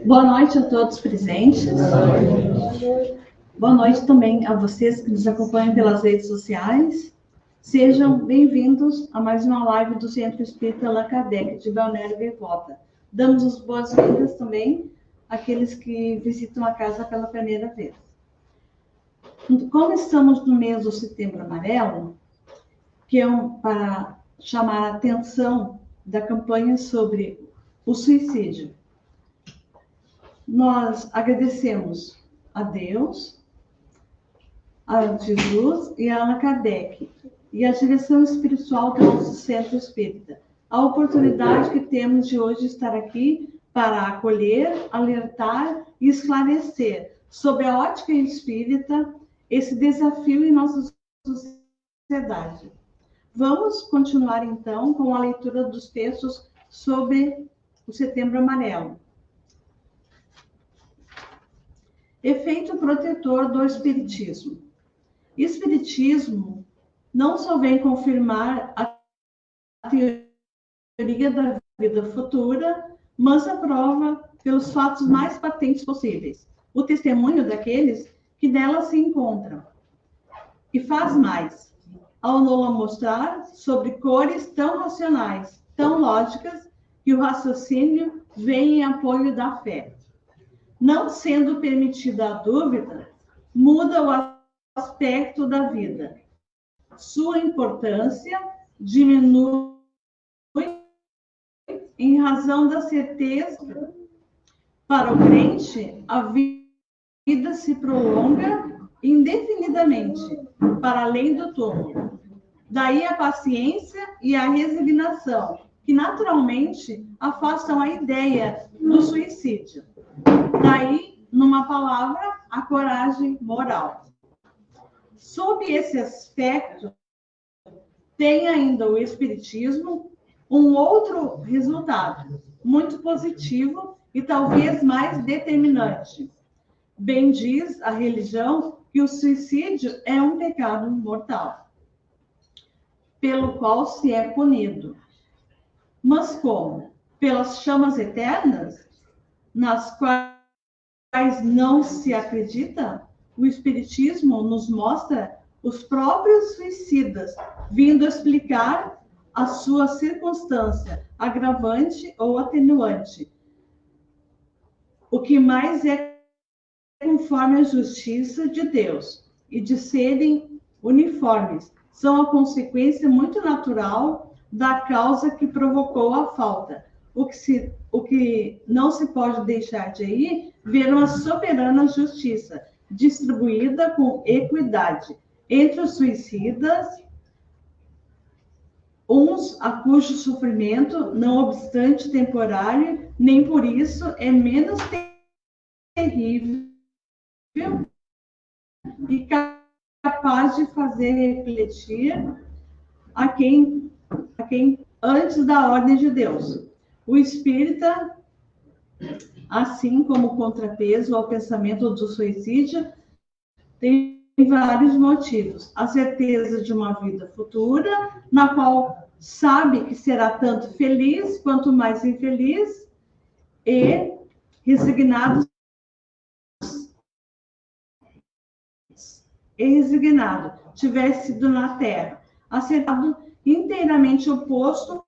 Boa noite a todos presentes. Boa noite também a vocês que nos acompanham pelas redes sociais. Sejam bem-vindos a mais uma live do Centro Espírita Allan Kardec de Balneário Gaivota. Damos as boas-vindas também àqueles que visitam a casa pela primeira vez. Como estamos no mês do Setembro Amarelo, que é para chamar a atenção da campanha sobre o suicídio, nós agradecemos a Deus, a Jesus e a Allan Kardec e a direção espiritual do nosso Centro Espírita, a oportunidade que temos de hoje estar aqui para acolher, alertar e esclarecer sobre a ótica espírita esse desafio em nossa sociedade. Vamos continuar então com a leitura dos textos sobre o Setembro Amarelo. Efeito protetor do Espiritismo. Espiritismo não só vem confirmar a teoria da vida futura, mas aprova pelos fatos mais patentes possíveis o testemunho daqueles que nela se encontram. E faz mais, ao não mostrar sobre cores tão racionais, tão lógicas, que o raciocínio vem em apoio da fé. Não sendo permitida a dúvida, muda o aspecto da vida. Sua importância diminui em razão da certeza. Para o crente, a vida se prolonga indefinidamente, para além do túmulo. Daí a paciência e a resignação, que naturalmente afastam a ideia do suicídio. Daí, numa palavra, a coragem moral. Sob esse aspecto, tem ainda o Espiritismo um outro resultado, muito positivo e talvez mais determinante. Bem diz a religião que o suicídio é um pecado mortal, pelo qual se é punido. Mas como? Pelas chamas eternas, nas quais não se acredita? O Espiritismo nos mostra os próprios suicidas vindo explicar a sua circunstância agravante ou atenuante. O que mais é conforme a justiça de Deus e de serem uniformes, são a consequência muito natural da causa que provocou a falta. O que não se pode deixar de aí, ver uma soberana justiça, distribuída com equidade entre os suicidas, uns a cujo sofrimento, não obstante temporário, nem por isso é menos terrível e capaz de fazer refletir a quem antes da ordem de Deus. O espírita, assim como contrapeso ao pensamento do suicídio, tem vários motivos. A certeza de uma vida futura, na qual sabe que será tanto feliz quanto mais infeliz, e resignado, tivesse sido na Terra, acertado inteiramente oposto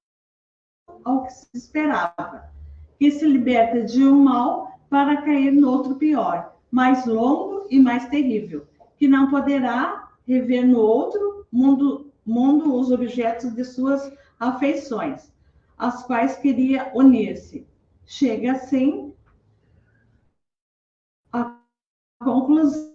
ao que se esperava, que se liberta de um mal para cair no outro pior, mais longo e mais terrível, que não poderá rever no outro mundo os objetos de suas afeições, às quais queria unir-se. Chega assim à conclusão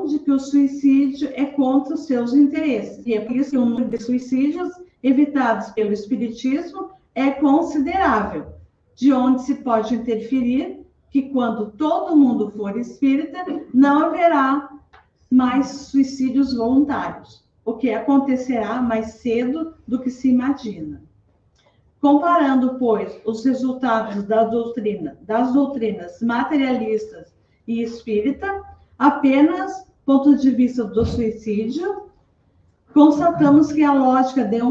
de que o suicídio é contra os seus interesses. E é por isso que o número de suicídios evitados pelo Espiritismo é considerável, de onde se pode interferir que quando todo mundo for espírita, não haverá mais suicídios voluntários, o que acontecerá mais cedo do que se imagina. Comparando, pois, os resultados das doutrinas materialistas e espírita, apenas ponto de vista do suicídio, constatamos que a lógica de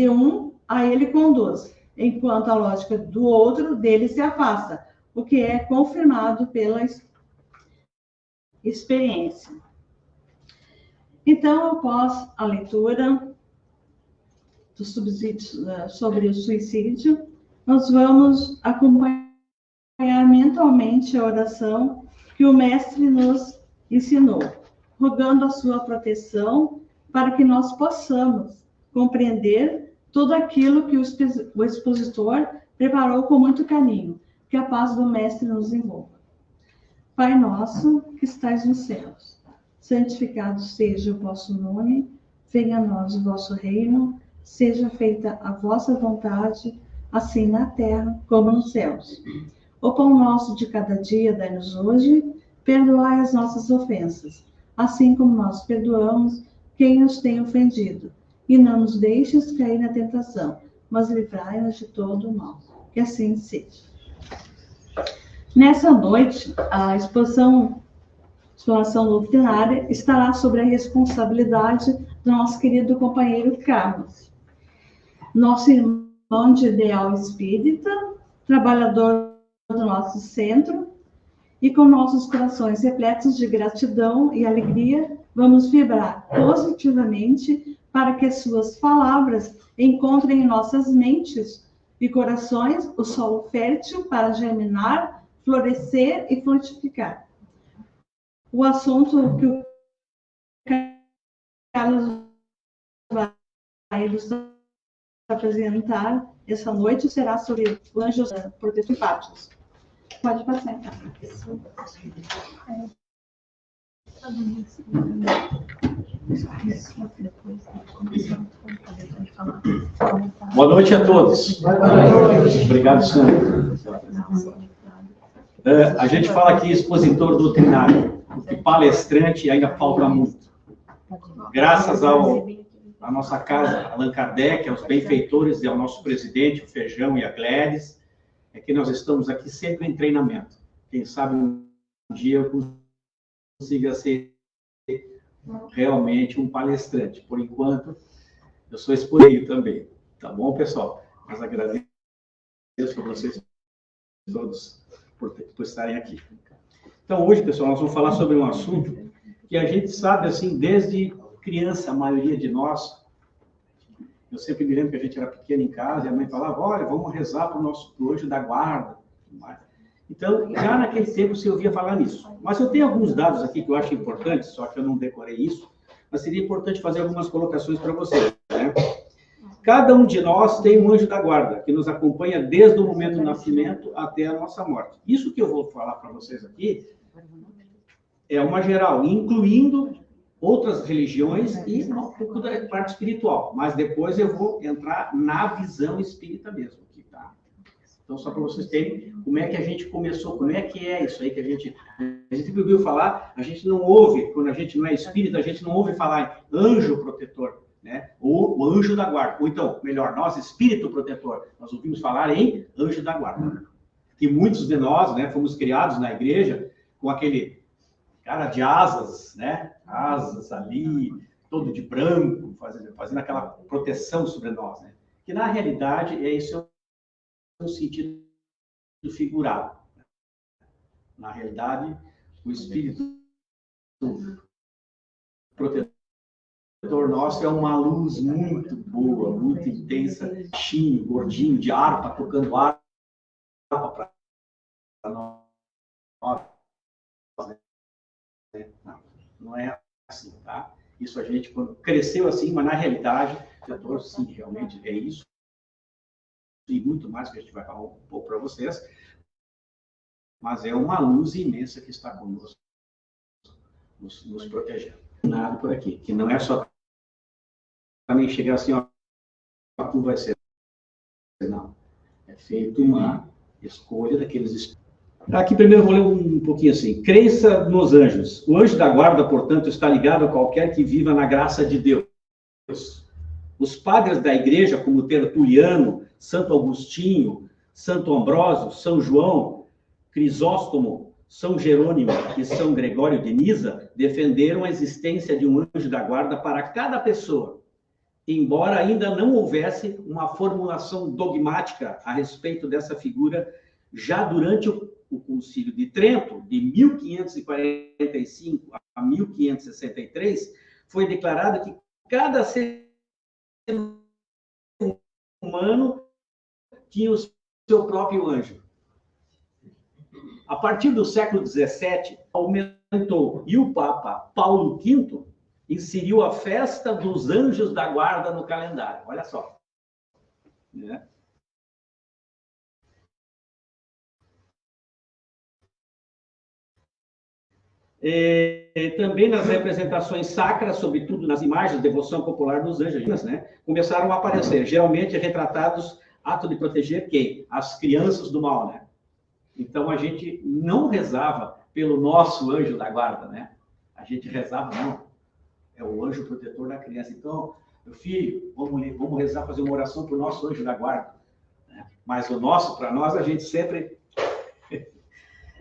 um a ele conduz, enquanto a lógica do outro dele se afasta, o que é confirmado pela experiência. Então, após a leitura dos subsídios sobre o suicídio, nós vamos acompanhar mentalmente a oração que o mestre nos ensinou, rogando a sua proteção para que nós possamos compreender tudo aquilo que o expositor preparou com muito carinho. Que a paz do mestre nos envolva. Pai nosso, que estais nos céus, santificado seja o vosso nome, venha a nós o vosso reino, seja feita a vossa vontade, assim na terra como nos céus. O pão nosso de cada dia dai-nos hoje, perdoai as nossas ofensas, assim como nós perdoamos quem nos tem ofendido. E não nos deixes cair na tentação, mas livrai-nos de todo o mal. Que assim seja. Nessa noite, a exposição doutrinária estará sobre a responsabilidade do nosso querido companheiro Carlos, nosso irmão de ideal espírita, trabalhador do nosso centro, e com nossos corações repletos de gratidão e alegria, vamos vibrar positivamente para que as suas palavras encontrem em nossas mentes e corações o solo fértil para germinar, florescer e frutificar. O assunto que o Carlos vai nos apresentar essa noite será sobre os anjos protetores. Pode passar, então. Boa noite a todos. Obrigado, senhor. A gente fala aqui expositor doutrinário, porque palestrante ainda falta muito. Graças à nossa casa, Allan Kardec, aos benfeitores e ao nosso presidente, o Feijão e a Gledes, é que nós estamos aqui sempre em treinamento. Quem sabe um dia eu consiga ser realmente um palestrante. Por enquanto, eu sou exponeiro também. Tá bom, pessoal? Mas agradeço a vocês todos por estarem aqui. Então, hoje, pessoal, nós vamos falar sobre um assunto que a gente sabe, assim, desde criança, a maioria de nós. Eu sempre me lembro que a gente era pequeno em casa e a mãe falava, olha, vamos rezar para o nosso anjo da guarda. Então, já naquele tempo se ouvia falar nisso. Mas eu tenho alguns dados aqui que eu acho importantes, só que eu não decorei isso, mas seria importante fazer algumas colocações para vocês, né? Cada um de nós tem um anjo da guarda, que nos acompanha desde o momento do nascimento até a nossa morte. Isso que eu vou falar para vocês aqui é uma geral, incluindo outras religiões e um pouco da parte espiritual. Mas depois eu vou entrar na visão espírita mesmo. Aqui, tá? Então, só para vocês terem como é que a gente começou, como é que é isso aí que a gente sempre ouviu falar, a gente não ouve, quando a gente não é espírita, a gente não ouve falar em anjo protetor, né? Ou o anjo da guarda. Ou então, melhor, nós, espírito protetor, nós ouvimos falar em anjo da guarda. E muitos de nós, né, fomos criados na igreja com aquele cara de asas, né? Asas ali, todo de branco, fazendo aquela proteção sobre nós, né? Que na realidade é esse no sentido figurado. Na realidade, o espírito protetor nosso é uma luz muito boa, muito intensa, baixinho, gordinho, de harpa, tocando harpa para nós. Não é assim, tá? Isso a gente, quando cresceu assim, mas na realidade, o protetor, sim, realmente é isso. E muito mais que a gente vai falar um pouco para vocês, mas é uma luz imensa que está conosco, nos protegendo. Nada por aqui, que não é só também chegar assim, ó, tu vai ser. Não, é feito uma escolha daqueles espíritos. Aqui primeiro eu vou ler um pouquinho assim. Crença nos anjos. O anjo da guarda, portanto, está ligado a qualquer que viva na graça de Deus. Os padres da igreja, como Tertuliano, Santo Agostinho, Santo Ambrósio, São João, Crisóstomo, São Jerônimo e São Gregório de Nisa, defenderam a existência de um anjo da guarda para cada pessoa, embora ainda não houvesse uma formulação dogmática a respeito dessa figura, já durante o Concílio de Trento, de 1545 a 1563, foi declarado que cada ser humano tinha o seu próprio anjo. A partir do século XVII, aumentou, e o Papa Paulo V inseriu a festa dos anjos da guarda no calendário. Olha só. Né? Também nas representações sacras, sobretudo nas imagens de devoção popular dos anjos, né, começaram a aparecer, geralmente retratados, ato de proteger quem? As crianças do mal, né? Então, a gente não rezava pelo nosso anjo da guarda, né? A gente rezava, não, é o anjo protetor da criança. Então, meu filho, vamos rezar, fazer uma oração para o nosso anjo da guarda. Mas o nosso, para nós, a gente sempre...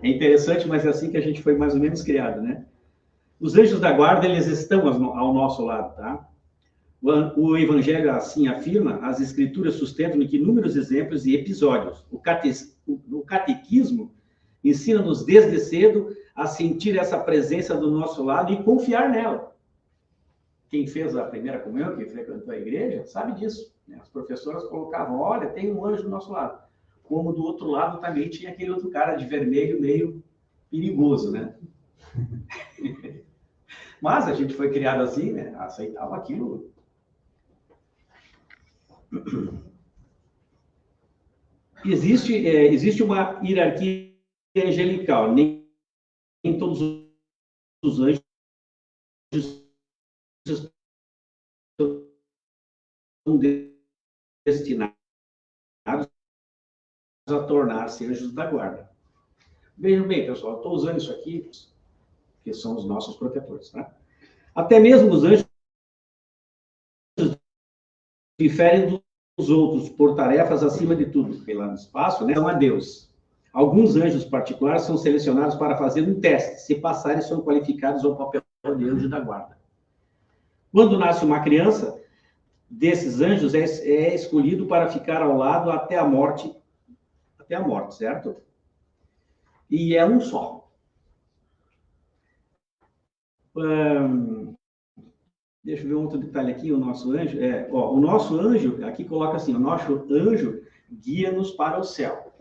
É interessante, mas é assim que a gente foi mais ou menos criado, né? Os anjos da guarda, eles estão ao nosso lado, tá? O Evangelho assim afirma, as Escrituras sustentam que inúmeros exemplos e episódios. O catequismo ensina-nos desde cedo a sentir essa presença do nosso lado e confiar nela. Quem fez a primeira comunhão, quem frequentou a igreja, sabe disso. Né? As professoras colocavam, olha, tem um anjo do nosso lado. Como do outro lado também tinha aquele outro cara de vermelho meio perigoso, né? Mas a gente foi criado assim, né? Aceitava aquilo. Existe uma hierarquia angelical. Nem todos os anjos estão destinados a tornar-se anjos da guarda. Vejam bem, pessoal, eu estou usando isso aqui, que são os nossos protetores, tá? Até mesmo os anjos diferem dos outros por tarefas acima de tudo, porque lá no espaço, né, são a Deus. Alguns anjos particulares são selecionados para fazer um teste. Se passarem, são qualificados ao papel de anjo da guarda. Quando nasce uma criança, desses anjos é escolhido para ficar ao lado até a morte, certo? E é um só. Deixa eu ver um outro detalhe aqui, o nosso anjo. O nosso anjo, aqui coloca assim, o nosso anjo guia-nos para o céu.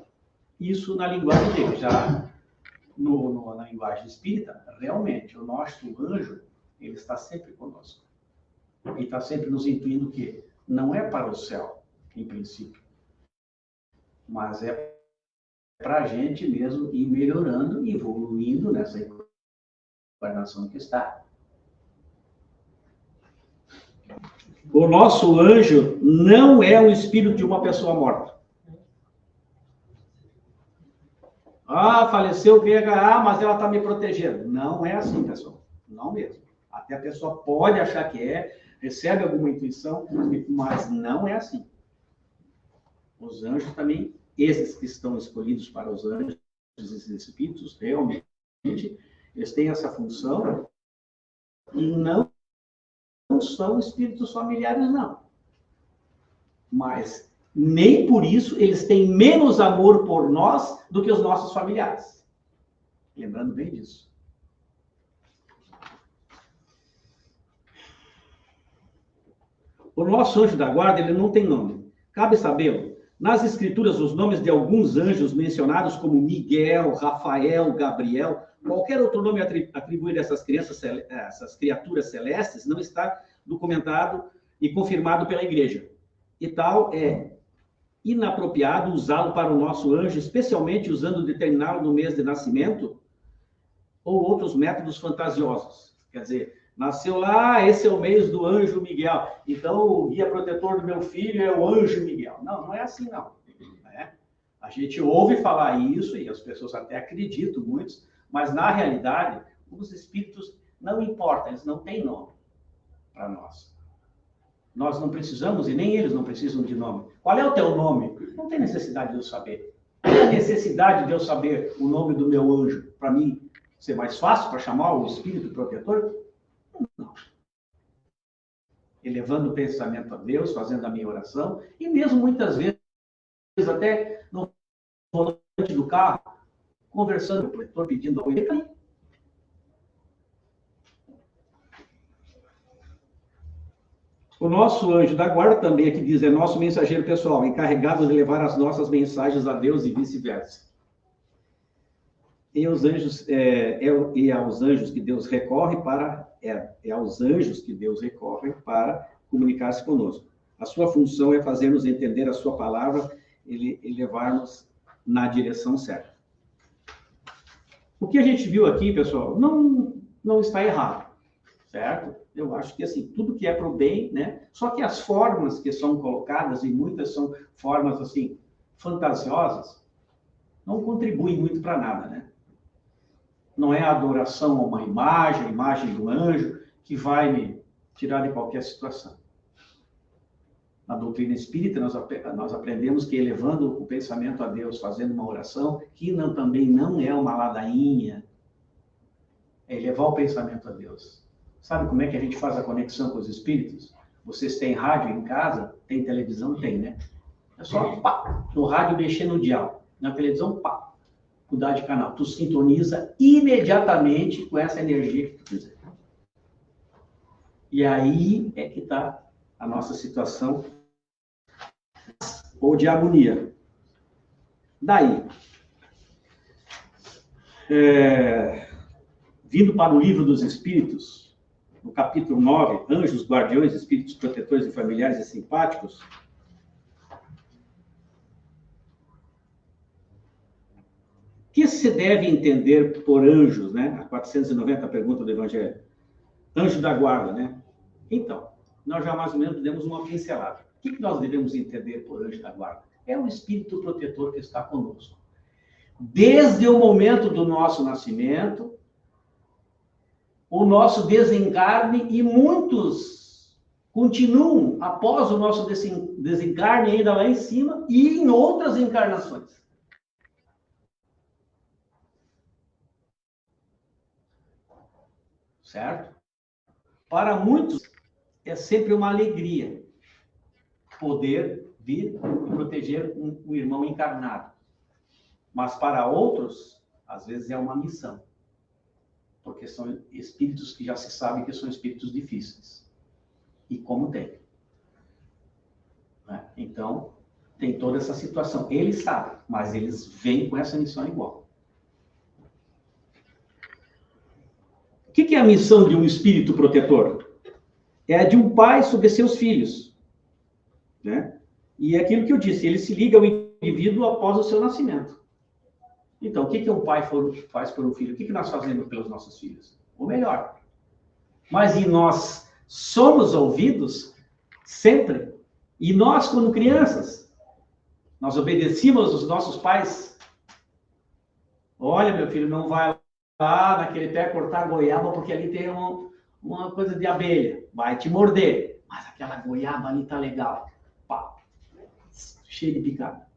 Isso na linguagem dele. Já na linguagem espírita, realmente, o nosso anjo, ele está sempre conosco. Ele está sempre nos intuindo que não é para o céu, em princípio, mas é para a gente mesmo ir melhorando, evoluindo nessa encarnação que está. O nosso anjo não é o espírito de uma pessoa morta. Ah, faleceu o VHA, mas ela está me protegendo. Não é assim, pessoal. Não mesmo. Até a pessoa pode achar que recebe alguma intuição, mas não é assim. Os anjos também, esses que estão escolhidos para os anjos, esses espíritos, realmente, eles têm essa função e não são espíritos familiares, não. Mas nem por isso eles têm menos amor por nós do que os nossos familiares. Lembrando bem disso. O nosso anjo da guarda, ele não tem nome. Cabe sabê-lo. Nas escrituras, os nomes de alguns anjos mencionados como Miguel, Rafael, Gabriel, qualquer outro nome atribuído a essas criaturas celestes não está documentado e confirmado pela igreja. E tal é inapropriado usá-lo para o nosso anjo, especialmente usando determiná-lo no mês de nascimento ou outros métodos fantasiosos. Quer dizer, nasceu lá, esse é o mês do anjo Miguel. Então, o guia protetor do meu filho é o anjo Miguel. Não é assim, não. Né? A gente ouve falar isso, e as pessoas até acreditam, muitos, mas, na realidade, os espíritos não importam, eles não têm nome para nós. Nós não precisamos, e nem eles não precisam de nome. Qual é o teu nome? Não tem necessidade de eu saber. Tem a necessidade de eu saber o nome do meu anjo, para mim ser mais fácil para chamar o espírito protetor? Não. elevando o pensamento a Deus, fazendo a minha oração, e mesmo muitas vezes até no volante do carro, conversando com o protetor, pedindo apoio. O nosso anjo da guarda também aqui diz, é nosso mensageiro pessoal, encarregado de levar as nossas mensagens a Deus e vice-versa. E aos anjos, aos anjos que Deus recorre para, aos anjos que Deus recorre para comunicar-se conosco. A sua função é fazer-nos entender a sua palavra e levar-nos na direção certa. O que a gente viu aqui, pessoal, não está errado, certo? Eu acho que, assim, tudo que é para o bem, né? Só que as formas que são colocadas, e muitas são formas, assim, fantasiosas, não contribuem muito para nada, né? Não é a adoração a uma imagem, a imagem do anjo, que vai me tirar de qualquer situação. Na doutrina espírita, nós aprendemos que elevando o pensamento a Deus, fazendo uma oração, que também não é uma ladainha, é elevar o pensamento a Deus. Sabe como é que a gente faz a conexão com os espíritos? Vocês têm rádio em casa? Tem televisão? Tem, né? É só, pá, no rádio mexer no dial. Na televisão, pá, mudar de canal. Tu sintoniza imediatamente com essa energia que tu quiser. E aí é que está a nossa situação ou de agonia. Daí, vindo para o Livro dos Espíritos, no capítulo 9, Anjos, Guardiões, Espíritos Protetores e Familiares e Simpáticos, o que se deve entender por anjos, né? A 490 pergunta do Evangelho. Anjo da guarda, né? Então, nós já mais ou menos demos uma pincelada. O que nós devemos entender por anjo da guarda? É o espírito protetor que está conosco. Desde o momento do nosso nascimento, o nosso desencarne, e muitos continuam após o nosso desencarne ainda lá em cima e em outras encarnações. Certo? Para muitos, é sempre uma alegria poder vir e proteger um irmão encarnado. Mas para outros, às vezes é uma missão. Porque são espíritos que já se sabe que são espíritos difíceis. E como tem. Né? Então, tem toda essa situação. Eles sabem, mas eles vêm com essa missão igual. O que é a missão de um espírito protetor? É a de um pai sobre seus filhos. Né? E é aquilo que eu disse, ele se liga ao indivíduo após o seu nascimento. Então, o que um pai faz por um filho? O que nós fazemos pelos nossos filhos? O melhor. Mas e nós somos ouvidos sempre? E nós, quando crianças, nós obedecíamos os nossos pais? Olha, meu filho, não vai lá naquele pé cortar goiaba, porque ali tem uma coisa de abelha. Vai te morder. Mas aquela goiaba ali tá legal. Pá, cheio de picada.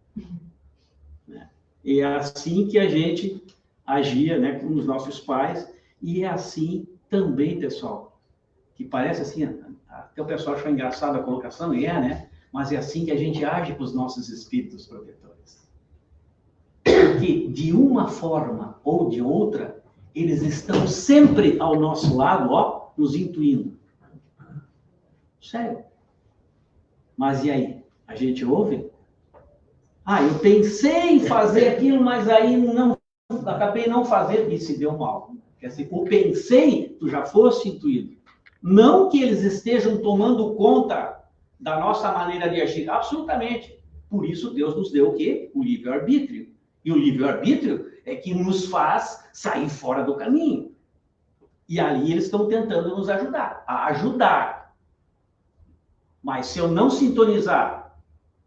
Né? E é assim que a gente agia, né, com os nossos pais. E é assim também, pessoal, que parece assim, até o pessoal achou engraçada a colocação, e né? Mas é assim que a gente age com os nossos espíritos protetores. Porque, de uma forma ou de outra, eles estão sempre ao nosso lado, ó, nos intuindo. Sério. Mas e aí? A gente ouve? Eu pensei em fazer aquilo, mas aí acabei não fazendo e se deu mal. Quer dizer, o pensei, tu já foste intuído. Não que eles estejam tomando conta da nossa maneira de agir, absolutamente. Por isso Deus nos deu o quê? O livre-arbítrio. E o livre-arbítrio é que nos faz sair fora do caminho. E ali eles estão tentando nos ajudar, a ajudar. Mas se eu não sintonizar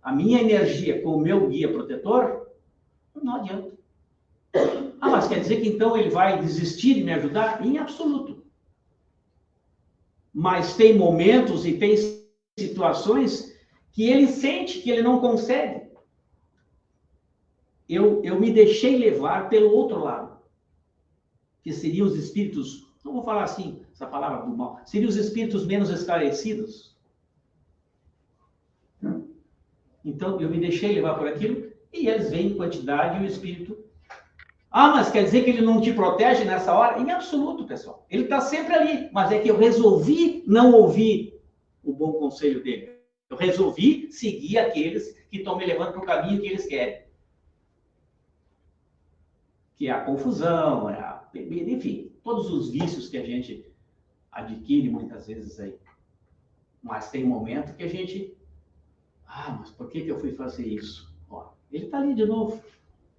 a minha energia com o meu guia protetor, não adianta. Mas quer dizer que então ele vai desistir de me ajudar? Em absoluto. Mas tem momentos e tem situações que ele sente que ele não consegue. Eu me deixei levar pelo outro lado, que seriam os espíritos, não vou falar assim, essa palavra do mal, seriam os espíritos menos esclarecidos, Então, eu me deixei levar por aquilo, e eles vêm em quantidade e o espírito... Ah, mas quer dizer que ele não te protege nessa hora? Em absoluto, pessoal. Ele está sempre ali, mas é que eu resolvi não ouvir o bom conselho dele. Eu resolvi seguir aqueles que estão me levando para o caminho que eles querem. Que é a confusão, é a bebida, enfim, todos os vícios que a gente adquire muitas vezes aí. Mas tem um momento que a gente... Ah, mas por que eu fui fazer isso? Ó, ele está ali de novo.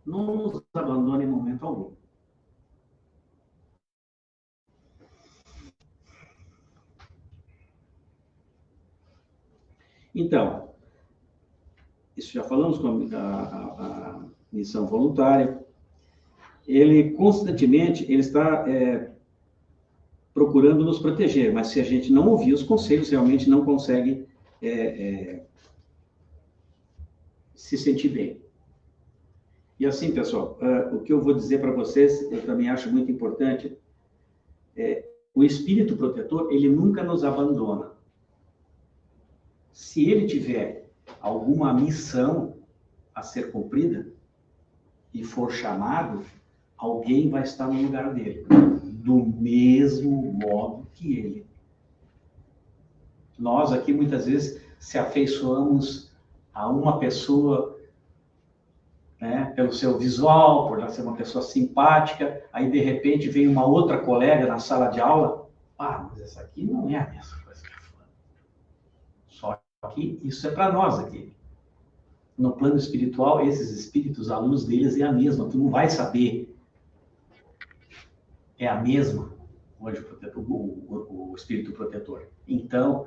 Não nos abandone em momento algum. Então, isso já falamos com a missão voluntária. Ele constantemente ele está procurando nos proteger, mas se a gente não ouvir os conselhos, realmente não consegue se sentir bem. E assim, pessoal, o que eu vou dizer para vocês, eu também acho muito importante, o espírito protetor, ele nunca nos abandona. Se ele tiver alguma missão a ser cumprida e for chamado, alguém vai estar no lugar dele, do mesmo modo que ele. Nós aqui muitas vezes se afeiçoamos a uma pessoa, né, pelo seu visual, por ela ser uma pessoa simpática, aí de repente vem uma outra colega na sala de aula, mas essa aqui não é a mesma coisa que a fulana. Só que isso é para nós aqui. No plano espiritual, esses espíritos, a luz deles é a mesma, tu não vai saber. É a mesma, o espírito protetor. Então,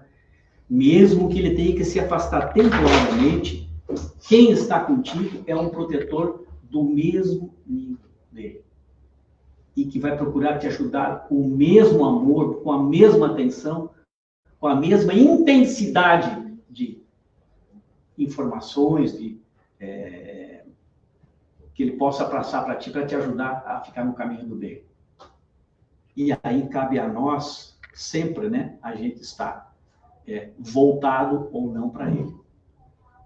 mesmo que ele tenha que se afastar temporariamente, quem está contigo é um protetor do mesmo nível dele. E que vai procurar te ajudar com o mesmo amor, com a mesma atenção, com a mesma intensidade de informações, que ele possa passar para ti, para te ajudar a ficar no caminho do bem. E aí cabe a nós, sempre, né, a gente estar voltado ou não para ele.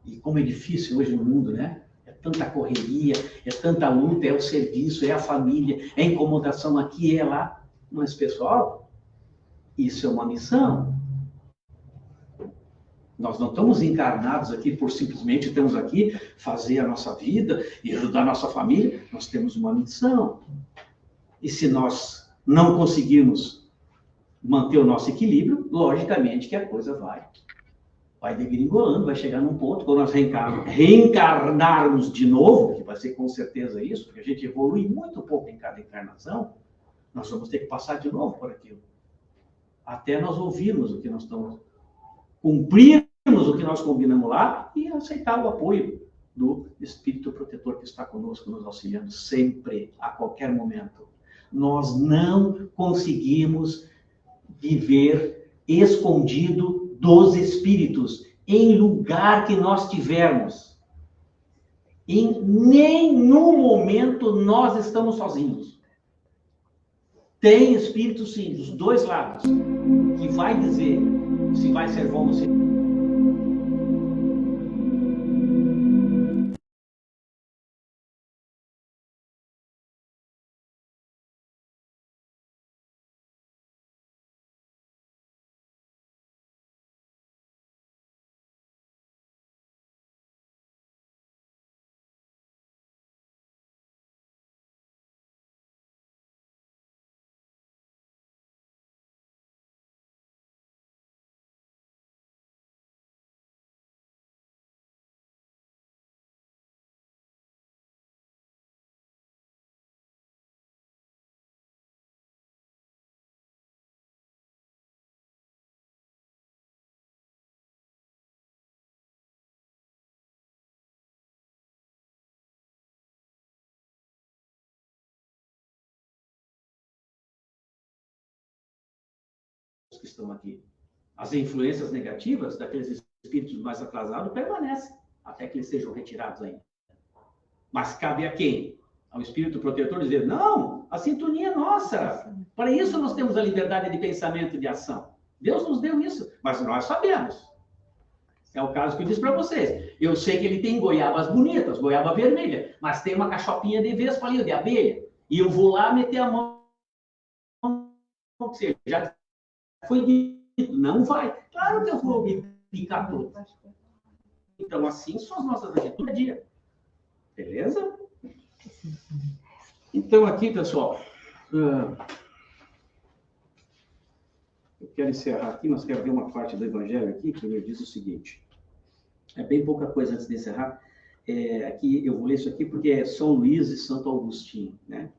E como é difícil hoje no mundo, né? É tanta correria, é tanta luta, é o serviço, é a família, é a incomodação aqui, é lá. Mas, pessoal, isso é uma missão. Nós não estamos encarnados aqui por simplesmente estamos aqui fazer a nossa vida e ajudar a nossa família. Nós temos uma missão. E se nós não conseguirmos manter o nosso equilíbrio, logicamente que a coisa vai degringolando, vai chegar num ponto, quando nós reencarnarmos de novo, que vai ser com certeza isso, porque a gente evolui muito pouco em cada encarnação, nós vamos ter que passar de novo por aquilo. Até nós ouvirmos o que nós estamos, cumprirmos o que nós combinamos lá e aceitar o apoio do Espírito Protetor que está conosco, nos auxiliando sempre, a qualquer momento. Nós não conseguimos viver escondido dos espíritos, em lugar que nós tivermos. Em nenhum momento nós estamos sozinhos. Tem espírito, sim, dos dois lados, que vai dizer se vai ser bom ou se... que estão aqui. As influências negativas daqueles espíritos mais atrasados permanecem, até que eles sejam retirados ainda. Mas cabe a quem? Ao espírito protetor dizer, não, a sintonia é nossa. Para isso nós temos a liberdade de pensamento e de ação. Deus nos deu isso, mas nós sabemos. É o caso que eu disse para vocês. Eu sei que ele tem goiabas bonitas, goiaba vermelha, mas tem uma cachopinha de vespa ali, de abelha. E eu vou lá meter a mão, já foi dito, não vai. Claro que eu vou me picar todo. Então, assim são as nossas atitudes do dia. Beleza? Então, aqui, pessoal, eu quero encerrar aqui, mas quero ver uma parte do Evangelho aqui, que ele diz o seguinte. É bem pouca coisa antes de encerrar. Aqui, eu vou ler isso aqui porque é São Luís e Santo Agostinho, né?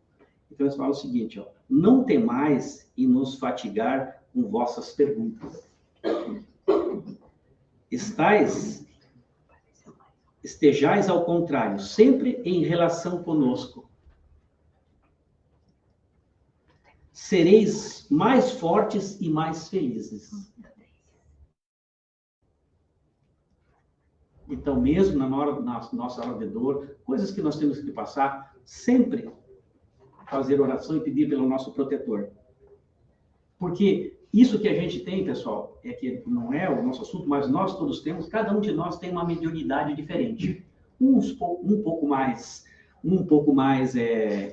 Então, eles falam o seguinte, ó. Não temais em nos fatigar com vossas perguntas. Estejais ao contrário, sempre em relação conosco. Sereis mais fortes e mais felizes. Então, mesmo na nossa hora de dor, coisas que nós temos que passar, sempre fazer oração e pedir pelo nosso protetor. Porque isso que a gente tem, pessoal, é que não é o nosso assunto, mas nós todos temos, cada um de nós tem uma mediunidade diferente. Um pouco mais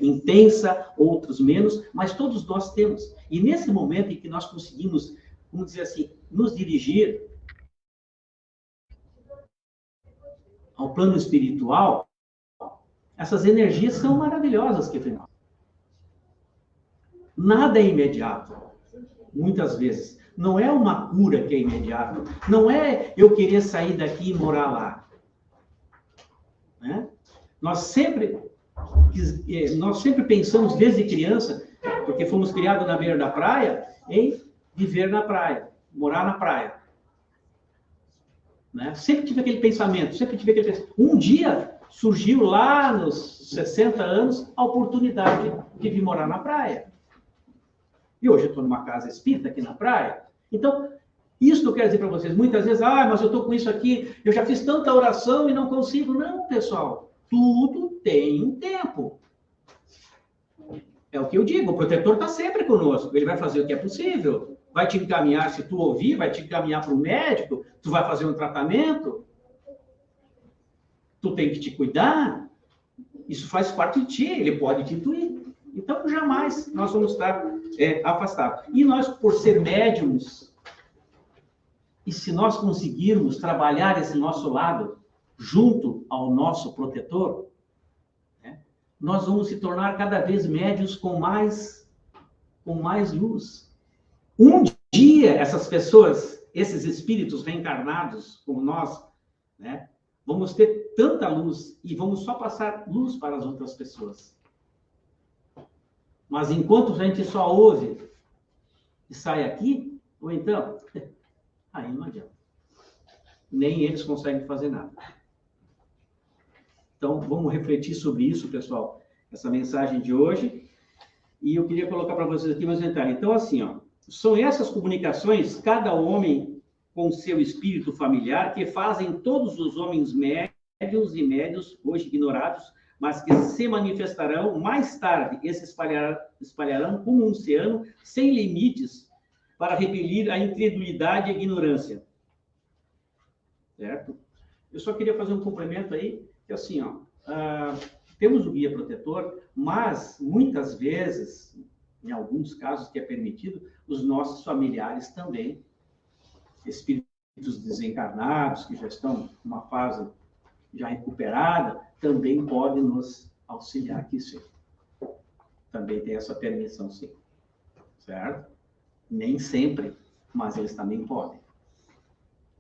intensa, outros menos, mas todos nós temos. E nesse momento em que nós conseguimos, vamos dizer assim, nos dirigir ao plano espiritual, essas energias são maravilhosas que nós. Nada é imediato, muitas vezes. Não é uma cura que é imediata. Não é eu querer sair daqui e morar lá. Né? Nós sempre pensamos desde criança, porque fomos criados na beira da praia, em viver na praia, morar na praia. Né? Sempre tive aquele pensamento. Um dia surgiu lá nos 60 anos a oportunidade de vir morar na praia. E hoje eu estou numa casa espírita aqui na praia. Então, isso que eu quero dizer para vocês. Muitas vezes, mas eu estou com isso aqui, eu já fiz tanta oração e não consigo. Não, pessoal. Tudo tem um tempo. É o que eu digo, o protetor está sempre conosco. Ele vai fazer o que é possível. Vai te encaminhar, se tu ouvir, vai te encaminhar para o médico, tu vai fazer um tratamento. Tu tem que te cuidar. Isso faz parte de ti, ele pode te intuir. Então, jamais nós vamos estar afastados. E nós, por ser médiums, e se nós conseguirmos trabalhar esse nosso lado junto ao nosso protetor, né, nós vamos se tornar cada vez médiums com mais luz. Um dia, essas pessoas, esses espíritos reencarnados como nós, né, vamos ter tanta luz e vamos só passar luz para as outras pessoas. Mas enquanto a gente só ouve e sai aqui, ou então, aí não adianta. Nem eles conseguem fazer nada. Então, vamos refletir sobre isso, pessoal, essa mensagem de hoje. E eu queria colocar para vocês aqui mais um detalhe. Então, assim, ó, são essas comunicações, cada homem com seu espírito familiar, que fazem todos os homens médios e médios, hoje ignorados, mas que se manifestarão mais tarde e se espalharão como um oceano sem limites para repelir a incredulidade e a ignorância. Certo? Eu só queria fazer um complemento aí, que assim, ó, temos o guia protetor, mas muitas vezes, em alguns casos que é permitido, os nossos familiares também, espíritos desencarnados, que já estão numa fase já recuperada, também podem nos auxiliar aqui, sim. Também tem essa permissão, sim. Certo? Nem sempre, mas eles também podem.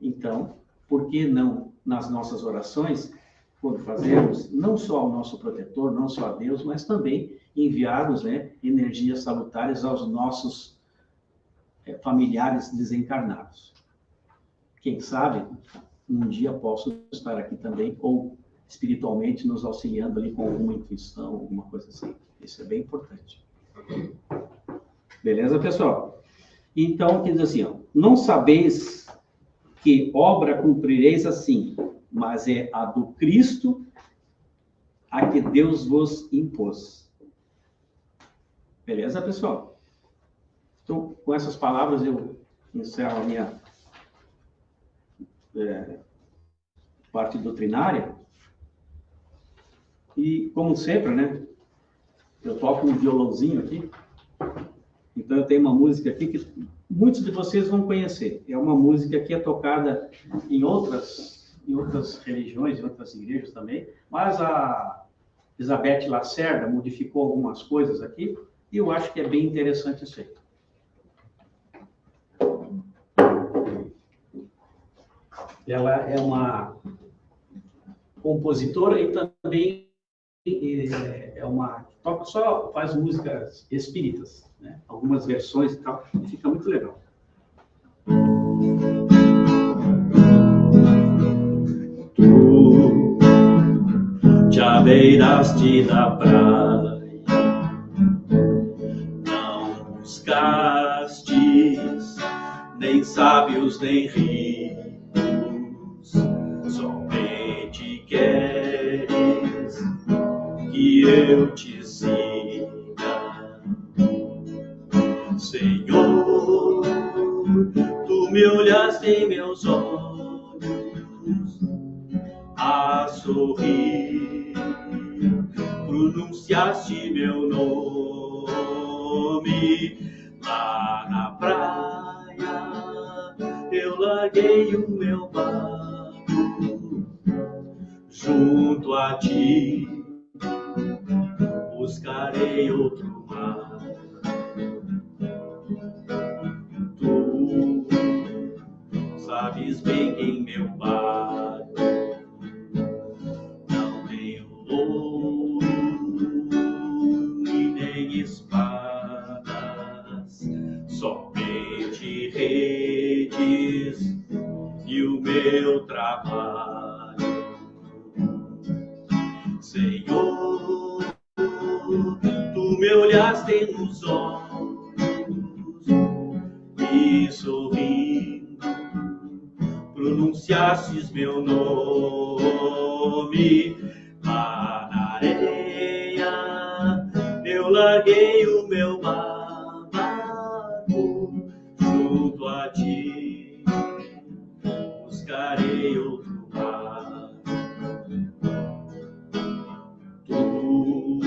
Então, por que não, nas nossas orações, quando fazemos, não só ao nosso protetor, não só a Deus, mas também enviarmos, né, energias salutares aos nossos familiares desencarnados. Quem sabe, um dia posso estar aqui também, ou espiritualmente nos auxiliando ali com alguma intuição, alguma coisa assim. Isso é bem importante. Beleza, pessoal? Então, quer dizer assim, ó, não sabeis que obra cumprireis assim, mas é a do Cristo a que Deus vos impôs. Beleza, pessoal? Então, com essas palavras, eu encerro a minha parte doutrinária. E, como sempre, né, eu toco um violãozinho aqui. Então, eu tenho uma música aqui que muitos de vocês vão conhecer. É uma música que é tocada em outras religiões, em outras igrejas também. Mas a Elizabeth Lacerda modificou algumas coisas aqui. E eu acho que é bem interessante isso aí. Ela é uma compositora e também toca só, faz músicas espíritas, né? Algumas versões e tal, e fica muito legal. Tu te abeiraste da praia, não buscastes nem sábios nem ricos, somente queres que eu te siga. Senhor, tu me olhaste em meus olhos a sorrir, pronunciaste meu nome lá na praia. Eu larguei o meu barco junto a ti, buscarei outro mar. Tu sabes bem que em meu barco não tenho ouro e nem espadas, somente redes e o meu trabalho. Senhor, tu me olhaste nos olhos e sorrindo pronunciastes meu nome lá na areia. Eu larguei o meu barco junto a ti, buscarei outro mar. Tu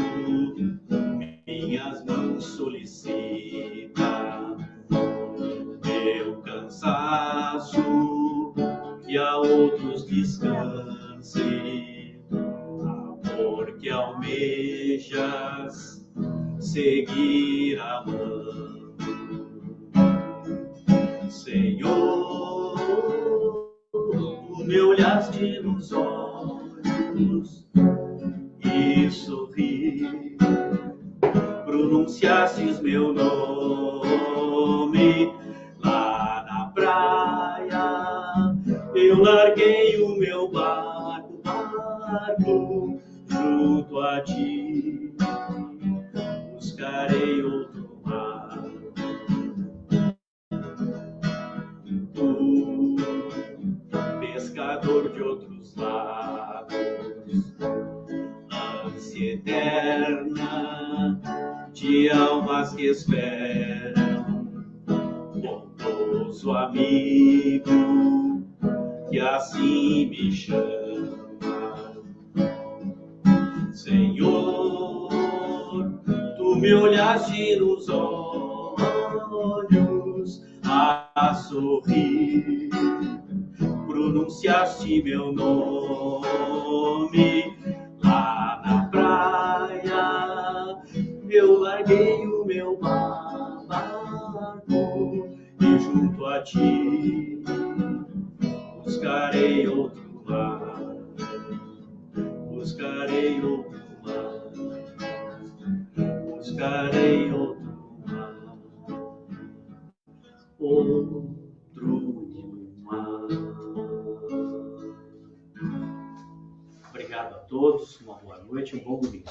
minhas mãos solicita, meu cansaço que a outros descanse, amor que almejas seguir amando. Senhor, tu me olhaste nos olhos e sorri, pronunciastes meu nome lá na praia. Eu larguei o meu barco junto a ti, buscarei outro mar. Tu, pescador de outros lagos, ânsia eterna de almas que esperam, bondoso amigo que assim me chama. Senhor, tu me olhaste nos olhos a sorrir, pronunciaste meu nome lá na praia. Eu larguei o meu barco e junto a ti buscarei outro mar, buscarei outro mar, buscarei outro mar, outro mar. Obrigado a todos, uma boa noite, um bom domingo.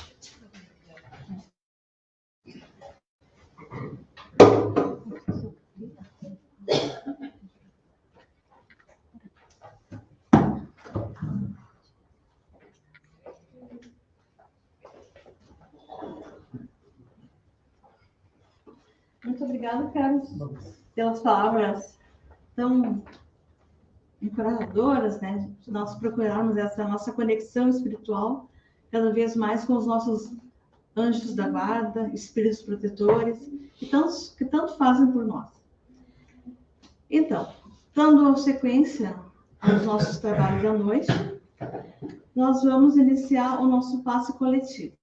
Muito obrigada, Carlos, pelas palavras tão encorajadoras, né? Nós procurarmos essa nossa conexão espiritual cada vez mais com os nossos anjos da guarda, espíritos protetores, que tanto fazem por nós. Então, dando sequência aos nossos trabalhos da noite, nós vamos iniciar o nosso passe coletivo.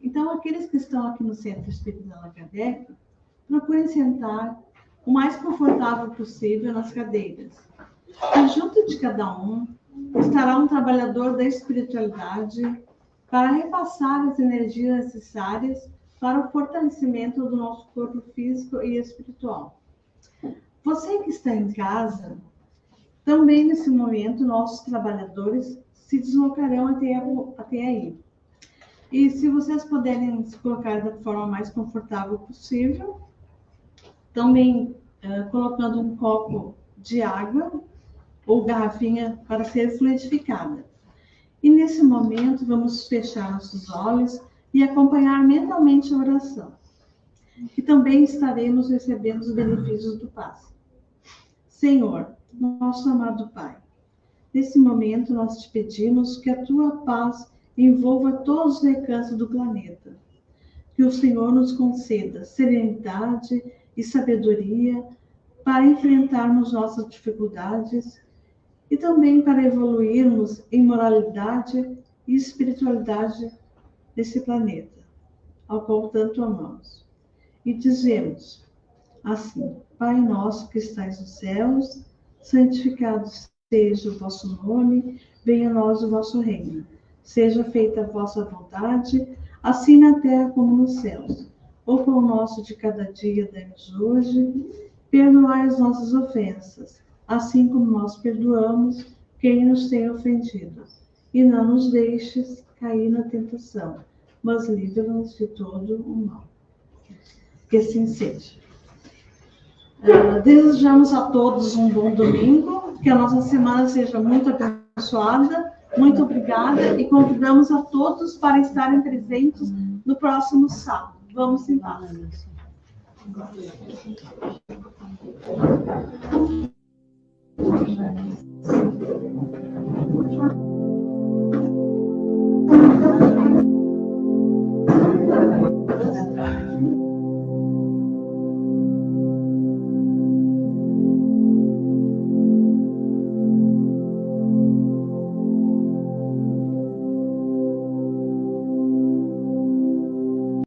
Então, aqueles que estão aqui no Centro Espírita Allan Kardec, procurem sentar o mais confortável possível nas cadeiras. E junto de cada um estará um trabalhador da espiritualidade para repassar as energias necessárias para o fortalecimento do nosso corpo físico e espiritual. Você que está em casa, também nesse momento nossos trabalhadores se deslocarão até aí. E se vocês puderem se colocar da forma mais confortável possível, também colocando um copo de água ou garrafinha para ser fluidificada. E nesse momento vamos fechar nossos olhos e acompanhar mentalmente a oração. E também estaremos recebendo os benefícios do passe. Senhor, nosso amado Pai, nesse momento nós te pedimos que a tua paz envolva todos os recantos do planeta. Que o Senhor nos conceda serenidade e sabedoria para enfrentarmos nossas dificuldades e também para evoluirmos em moralidade e espiritualidade desse planeta, ao qual tanto amamos. E dizemos assim: Pai nosso que estais nos céus, santificado seja o vosso nome, venha a nós o vosso reino. Seja feita a vossa vontade, assim na terra como nos céus. O pão nosso de cada dia dai-nos hoje, perdoai as nossas ofensas, assim como nós perdoamos quem nos tem ofendido. E não nos deixes cair na tentação, mas livra-nos de todo o mal. Que assim seja. Desejamos a todos um bom domingo, que a nossa semana seja muito abençoada. Muito obrigada e convidamos a todos para estarem presentes no próximo sábado. Vamos em paz.